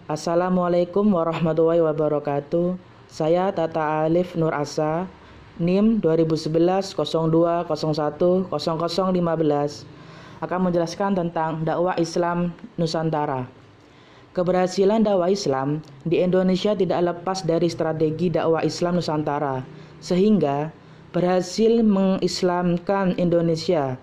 Assalamualaikum warahmatullahi wabarakatuh. Saya Tata Alif Nur Asa, NIM 2011 02 01 0015, akan menjelaskan tentang dakwah Islam Nusantara. Keberhasilan dakwah Islam di Indonesia tidak lepas dari strategi dakwah Islam Nusantara, sehingga berhasil mengislamkan Indonesia,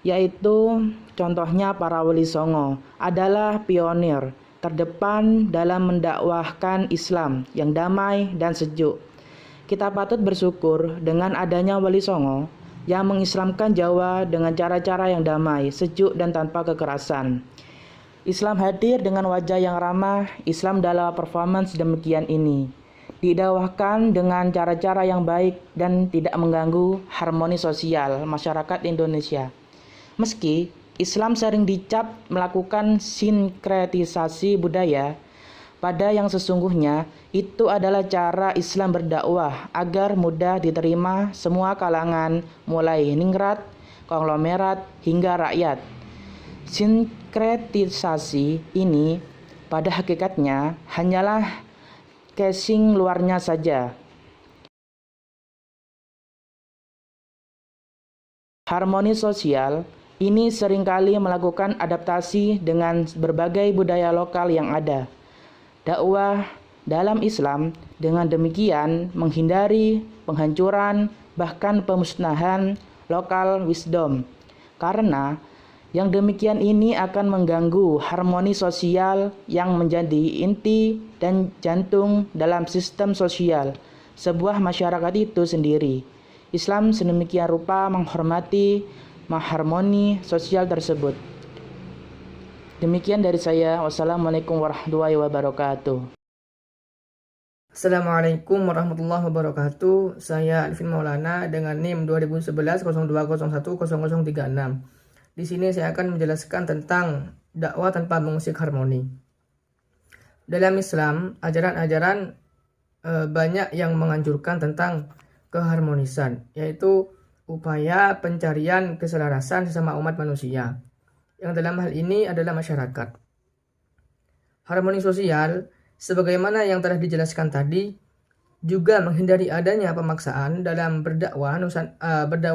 yaitu contohnya para wali songo adalah pionir terdepan dalam mendakwahkan Islam yang damai dan sejuk. Kita patut bersyukur dengan adanya wali songo yang mengislamkan Jawa dengan cara-cara yang damai, sejuk, dan tanpa kekerasan. Islam hadir dengan wajah yang ramah. Islam dalam performance demikian ini didakwahkan dengan cara-cara yang baik dan tidak mengganggu harmoni sosial masyarakat Indonesia. Meski Islam sering dicap melakukan sinkretisasi budaya, pada yang sesungguhnya itu adalah cara Islam berdakwah agar mudah diterima semua kalangan, mulai ningrat, konglomerat, hingga rakyat. Sinkretisasi ini pada hakikatnya hanyalah casing luarnya saja. Harmoni sosial ini seringkali melakukan adaptasi dengan berbagai budaya lokal yang ada. Dakwah dalam Islam dengan demikian menghindari penghancuran bahkan pemusnahan lokal wisdom, karena yang demikian ini akan mengganggu harmoni sosial yang menjadi inti dan jantung dalam sistem sosial sebuah masyarakat itu sendiri. Islam sedemikian rupa menghormati harmoni sosial tersebut. Demikian dari saya. Wassalamualaikum warahmatullahi wabarakatuh. Assalamualaikum warahmatullahi wabarakatuh. Saya Alvin Maulana dengan NIM 2011 0201 0036. Di sini saya akan menjelaskan tentang dakwah tanpa mengusik harmoni. Dalam Islam, ajaran-ajaran banyak yang menganjurkan tentang keharmonisan, yaitu upaya pencarian keselarasan sesama umat manusia, yang dalam hal ini adalah masyarakat. Harmoni sosial, sebagaimana yang telah dijelaskan tadi, juga menghindari adanya pemaksaan dalam berdakwah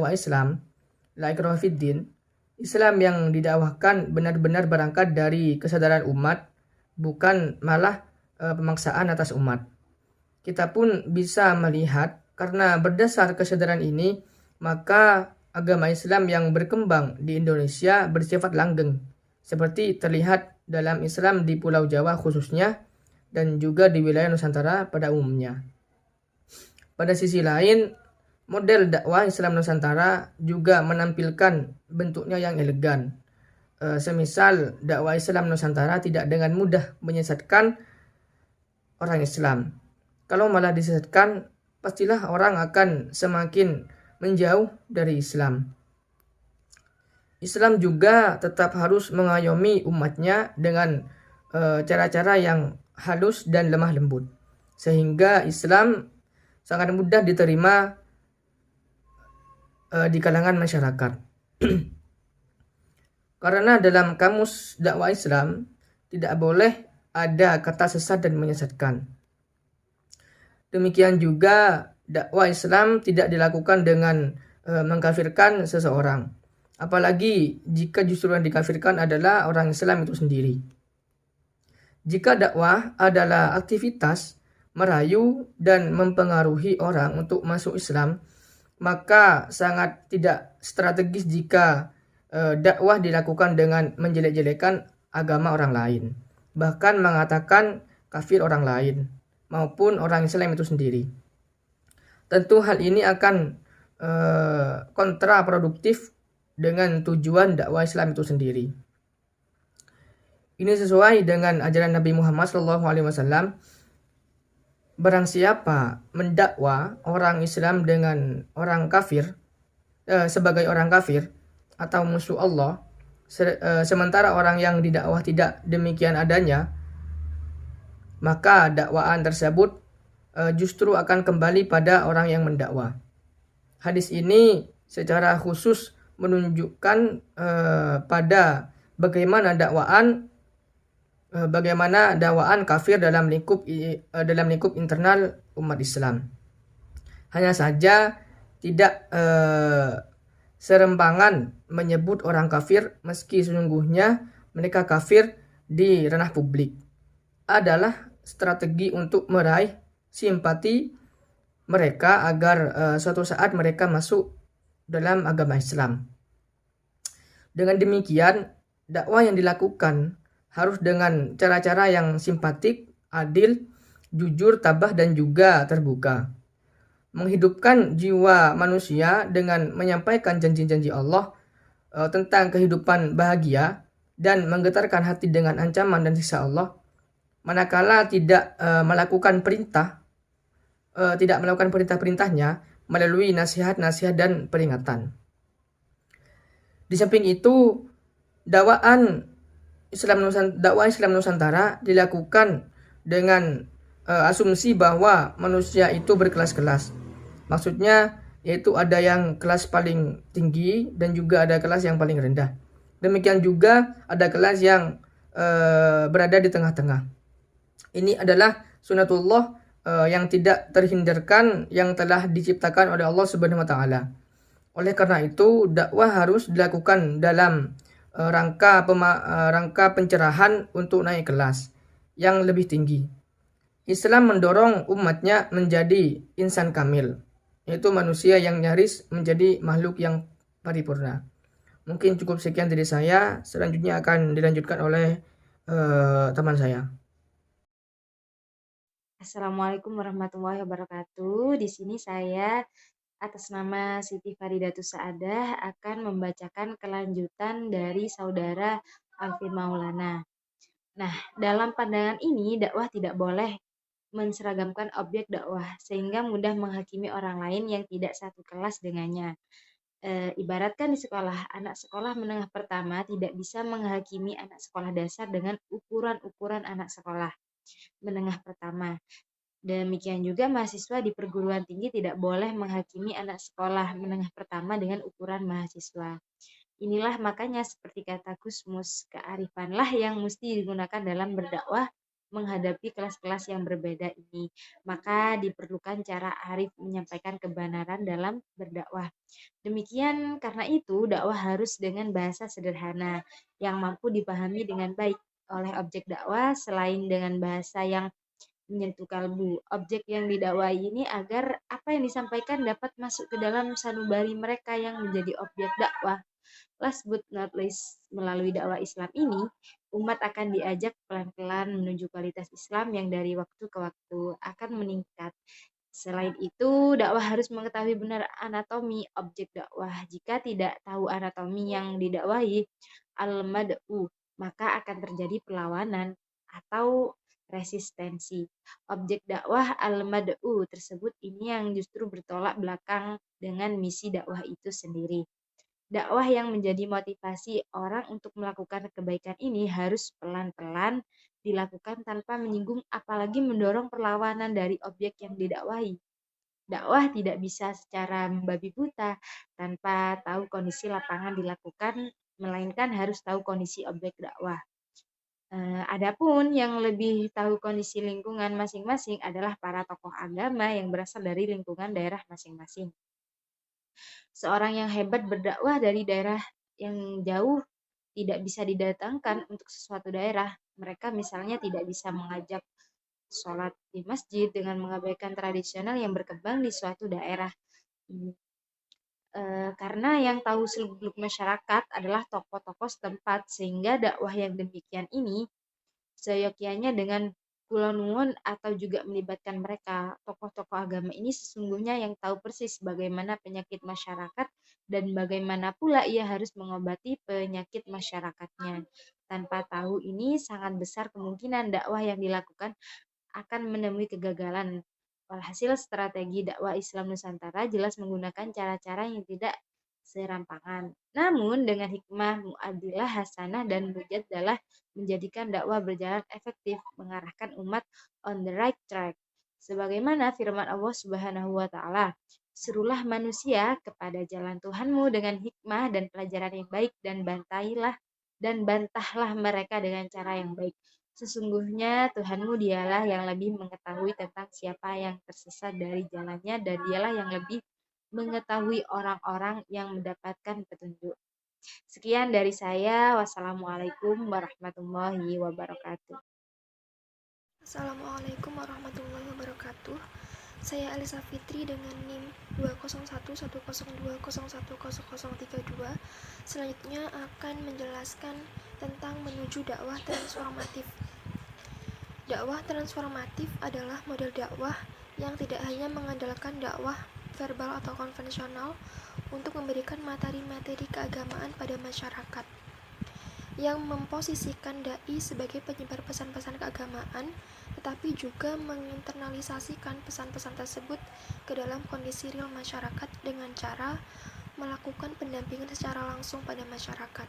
Islam, la ikraha fid din. Islam yang didakwahkan benar-benar berangkat dari kesadaran umat, bukan malah pemaksaan atas umat. Kita pun bisa melihat, karena berdasar kesadaran ini, maka agama Islam yang berkembang di Indonesia bersifat langgeng, seperti terlihat dalam Islam di Pulau Jawa khususnya, dan juga di wilayah Nusantara pada umumnya. Pada sisi lain, model dakwah Islam Nusantara juga menampilkan bentuknya yang elegan. Semisal dakwah Islam Nusantara tidak dengan mudah menyesatkan orang Islam. Kalau malah disesatkan, pastilah orang akan semakin menjauh dari Islam. Islam juga tetap harus mengayomi umatnya dengan cara-cara yang halus dan lemah lembut, sehingga Islam sangat mudah diterima di kalangan masyarakat. Karena dalam kamus dakwah Islam tidak boleh ada kata sesat dan menyesatkan. Demikian juga dakwah Islam tidak dilakukan dengan mengkafirkan seseorang, apalagi jika justru yang dikafirkan adalah orang Islam itu sendiri. Jika dakwah adalah aktivitas merayu dan mempengaruhi orang untuk masuk Islam, maka sangat tidak strategis jika dakwah dilakukan dengan menjelek-jelekan agama orang lain, bahkan mengatakan kafir orang lain maupun orang Islam itu sendiri. Tentu hal ini akan kontraproduktif dengan tujuan dakwah Islam itu sendiri. Ini sesuai dengan ajaran Nabi Muhammad SAW. Barang siapa mendakwa orang Islam dengan orang kafir, sebagai orang kafir atau musuh Allah, sementara orang yang didakwah tidak demikian adanya, maka dakwaan tersebut justru akan kembali pada orang yang mendakwa. Hadis ini secara khusus menunjukkan pada bagaimana dakwaan bagaimana dakwaan kafir dalam lingkup internal umat Islam. Hanya saja tidak serempangan menyebut orang kafir meski sesungguhnya mereka kafir di ranah publik adalah strategi untuk meraih simpati mereka agar suatu saat mereka masuk dalam agama Islam. Dengan demikian, dakwah yang dilakukan harus dengan cara-cara yang simpatik, adil, jujur, tabah, dan juga terbuka. Menghidupkan jiwa manusia dengan menyampaikan janji-janji Allah tentang kehidupan bahagia dan menggetarkan hati dengan ancaman dan siksa Allah, manakala tidak melakukan perintah-perintahnya melalui nasihat-nasihat dan peringatan. Di samping itu, dakwah Islam Nusantara dilakukan dengan asumsi bahwa manusia itu berkelas-kelas. Maksudnya yaitu ada yang kelas paling tinggi dan juga ada kelas yang paling rendah. Demikian juga ada kelas yang berada di tengah-tengah. Ini adalah sunatullah yang tidak terhindarkan yang telah diciptakan oleh Allah Subhanahu wa taala. Oleh karena itu, dakwah harus dilakukan dalam rangka pencerahan untuk naik kelas yang lebih tinggi. Islam mendorong umatnya menjadi insan kamil, yaitu manusia yang nyaris menjadi makhluk yang paripurna. Mungkin cukup sekian dari saya, selanjutnya akan dilanjutkan oleh teman saya. Assalamualaikum warahmatullahi wabarakatuh. Di sini saya atas nama Siti Faridatus Saadah akan membacakan kelanjutan dari saudara Alvin Maulana. Nah, dalam pandangan ini dakwah tidak boleh menseragamkan objek dakwah sehingga mudah menghakimi orang lain yang tidak satu kelas dengannya. Ibaratkan di sekolah, anak sekolah menengah pertama tidak bisa menghakimi anak sekolah dasar dengan ukuran-ukuran anak sekolah menengah pertama. Demikian juga mahasiswa di perguruan tinggi tidak boleh menghakimi anak sekolah menengah pertama dengan ukuran mahasiswa. Inilah makanya seperti kata Gusmus, kearifanlah yang mesti digunakan dalam berdakwah menghadapi kelas-kelas yang berbeda ini. Maka diperlukan cara arif menyampaikan kebenaran dalam berdakwah. Demikian karena itu dakwah harus dengan bahasa sederhana yang mampu dipahami dengan baik oleh objek dakwah selain dengan bahasa yang menyentuh kalbu. Objek yang didakwai ini agar apa yang disampaikan dapat masuk ke dalam sanubari mereka yang menjadi objek dakwah. Last but not least, melalui dakwah Islam ini, umat akan diajak pelan-pelan menuju kualitas Islam yang dari waktu ke waktu akan meningkat. Selain itu, dakwah harus mengetahui benar anatomi objek dakwah. Jika tidak tahu anatomi yang didakwahi, al-mad'u, maka akan terjadi perlawanan atau resistensi. Objek dakwah al-mad'u tersebut ini yang justru bertolak belakang dengan misi dakwah itu sendiri. Dakwah yang menjadi motivasi orang untuk melakukan kebaikan ini harus pelan-pelan dilakukan tanpa menyinggung apalagi mendorong perlawanan dari objek yang didakwahi. Dakwah tidak bisa secara membabi buta tanpa tahu kondisi lapangan dilakukan, melainkan harus tahu kondisi objek dakwah. Adapun yang lebih tahu kondisi lingkungan masing-masing adalah para tokoh agama yang berasal dari lingkungan daerah masing-masing. Seorang yang hebat berdakwah dari daerah yang jauh tidak bisa didatangkan untuk sesuatu daerah. Mereka misalnya tidak bisa mengajak sholat di masjid dengan mengabaikan tradisional yang berkembang di suatu daerah. Karena yang tahu seluk-beluk masyarakat adalah tokoh-tokoh setempat, sehingga dakwah yang demikian ini seyogyanya dengan Pulau Nuwun atau juga melibatkan mereka. Tokoh-tokoh agama ini sesungguhnya yang tahu persis bagaimana penyakit masyarakat dan bagaimana pula ia harus mengobati penyakit masyarakatnya. Tanpa tahu ini sangat besar kemungkinan dakwah yang dilakukan akan menemui kegagalan. Walhasil strategi dakwah Islam Nusantara jelas menggunakan cara-cara yang tidak serampangan. Namun dengan hikmah mu'adilah hasanah dan mujadalah menjadikan dakwah berjalan efektif, mengarahkan umat on the right track. Sebagaimana firman Allah Subhanahu wa taala, "Serulah manusia kepada jalan Tuhanmu dengan hikmah dan pelajaran yang baik dan bantahlah mereka dengan cara yang baik." Sesungguhnya Tuhanmu dialah yang lebih mengetahui tentang siapa yang tersesat dari jalannya, dan dialah yang lebih mengetahui orang-orang yang mendapatkan petunjuk. Sekian dari saya. Wassalamualaikum warahmatullahi wabarakatuh. Assalamualaikum warahmatullahi wabarakatuh. Saya Elisa Fitri dengan NIM 2011020101032. Selanjutnya akan menjelaskan tentang menuju dakwah transformatif. Dakwah transformatif adalah model dakwah yang tidak hanya mengandalkan dakwah verbal atau konvensional untuk memberikan materi-materi keagamaan pada masyarakat, yang memposisikan dai sebagai penyebar pesan-pesan keagamaan, tetapi juga menginternalisasikan pesan-pesan tersebut ke dalam kondisi real masyarakat dengan cara melakukan pendampingan secara langsung pada masyarakat.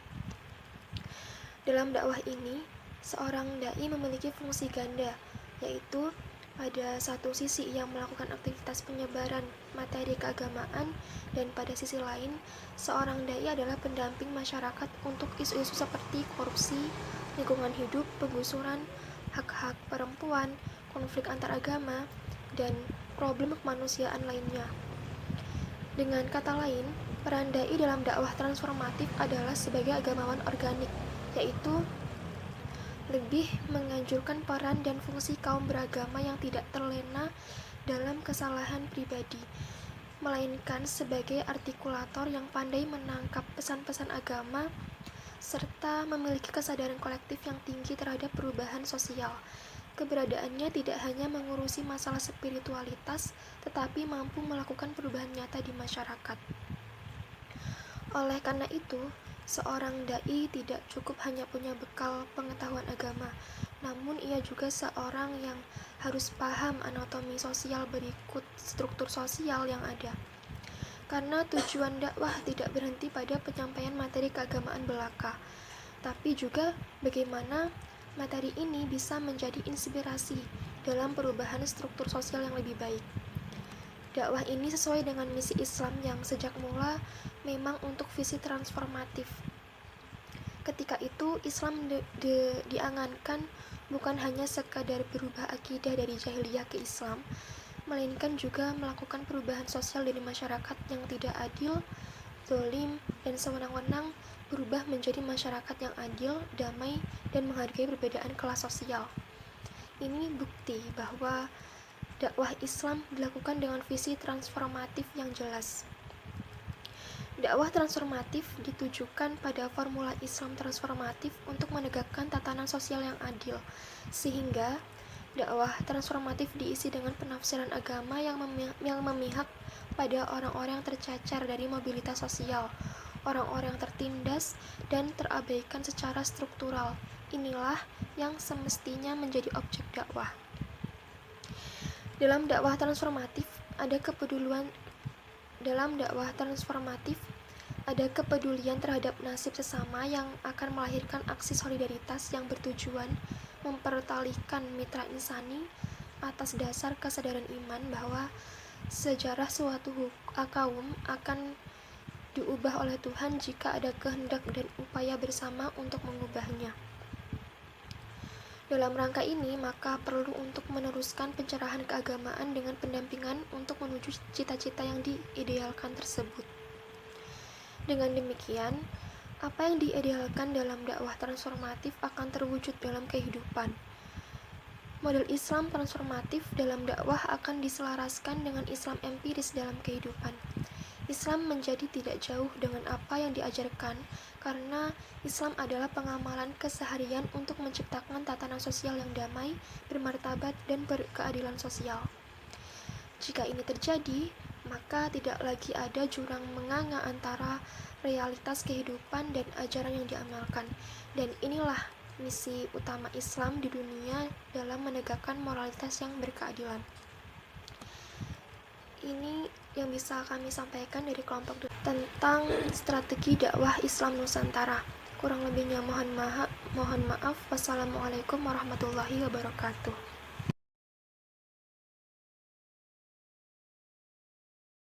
Dalam dakwah ini, seorang dai memiliki fungsi ganda, yaitu pada satu sisi ia melakukan aktivitas penyebaran materi keagamaan, dan pada sisi lain, seorang dai adalah pendamping masyarakat untuk isu-isu seperti korupsi, lingkungan hidup, penggusuran, hak-hak perempuan, konflik antar agama, dan problem kemanusiaan lainnya. Dengan kata lain, peran dai dalam dakwah transformatif adalah sebagai agamawan organik, yaitu lebih menganjurkan peran dan fungsi kaum beragama yang tidak terlena dalam kesalahan pribadi, melainkan sebagai artikulator yang pandai menangkap pesan-pesan agama serta memiliki kesadaran kolektif yang tinggi terhadap perubahan sosial. Keberadaannya tidak hanya mengurusi masalah spiritualitas, tetapi mampu melakukan perubahan nyata di masyarakat. Oleh karena itu, seorang dai tidak cukup hanya punya bekal pengetahuan agama, namun ia juga seorang yang harus paham anatomi sosial berikut struktur sosial yang ada. Karena tujuan dakwah tidak berhenti pada penyampaian materi keagamaan belaka, tapi juga bagaimana materi ini bisa menjadi inspirasi dalam perubahan struktur sosial yang lebih baik. Dakwah ini sesuai dengan misi Islam yang sejak mula memang untuk visi transformatif. Ketika itu, Islam diangankan bukan hanya sekadar berubah akidah dari jahiliyah ke Islam, melainkan juga melakukan perubahan sosial dari masyarakat yang tidak adil, zalim, dan sewenang-wenang berubah menjadi masyarakat yang adil, damai, dan menghargai perbedaan kelas sosial. Ini bukti bahwa dakwah Islam dilakukan dengan visi transformatif yang jelas. Dakwah transformatif ditujukan pada formula Islam transformatif untuk menegakkan tatanan sosial yang adil, sehingga dakwah transformatif diisi dengan penafsiran agama yang memihak pada orang-orang yang tercacar dari mobilitas sosial, orang-orang yang tertindas dan terabaikan secara struktural. Inilah yang semestinya menjadi objek dakwah. Dalam dakwah transformatif ada kepedulian terhadap nasib sesama yang akan melahirkan aksi solidaritas yang bertujuan mempertalikan mitra insani atas dasar kesadaran iman bahwa sejarah suatu kaum akan diubah oleh Tuhan jika ada kehendak dan upaya bersama untuk mengubahnya. Dalam rangka ini, maka perlu untuk meneruskan pencerahan keagamaan dengan pendampingan untuk menuju cita-cita yang diidealkan tersebut. Dengan demikian, apa yang diidealkan dalam dakwah transformatif akan terwujud dalam kehidupan. Model Islam transformatif dalam dakwah akan diselaraskan dengan Islam empiris dalam kehidupan. Islam menjadi tidak jauh dengan apa yang diajarkan, karena Islam adalah pengamalan keseharian untuk menciptakan tatanan sosial yang damai, bermartabat, dan berkeadilan sosial. Jika ini terjadi, maka tidak lagi ada jurang menganga antara realitas kehidupan dan ajaran yang diamalkan. Dan inilah misi utama Islam di dunia dalam menegakkan moralitas yang berkeadilan. Ini yang bisa kami sampaikan dari kelompok tentang strategi dakwah Islam Nusantara. Kurang lebihnya mohon maaf. Wassalamualaikum warahmatullahi wabarakatuh.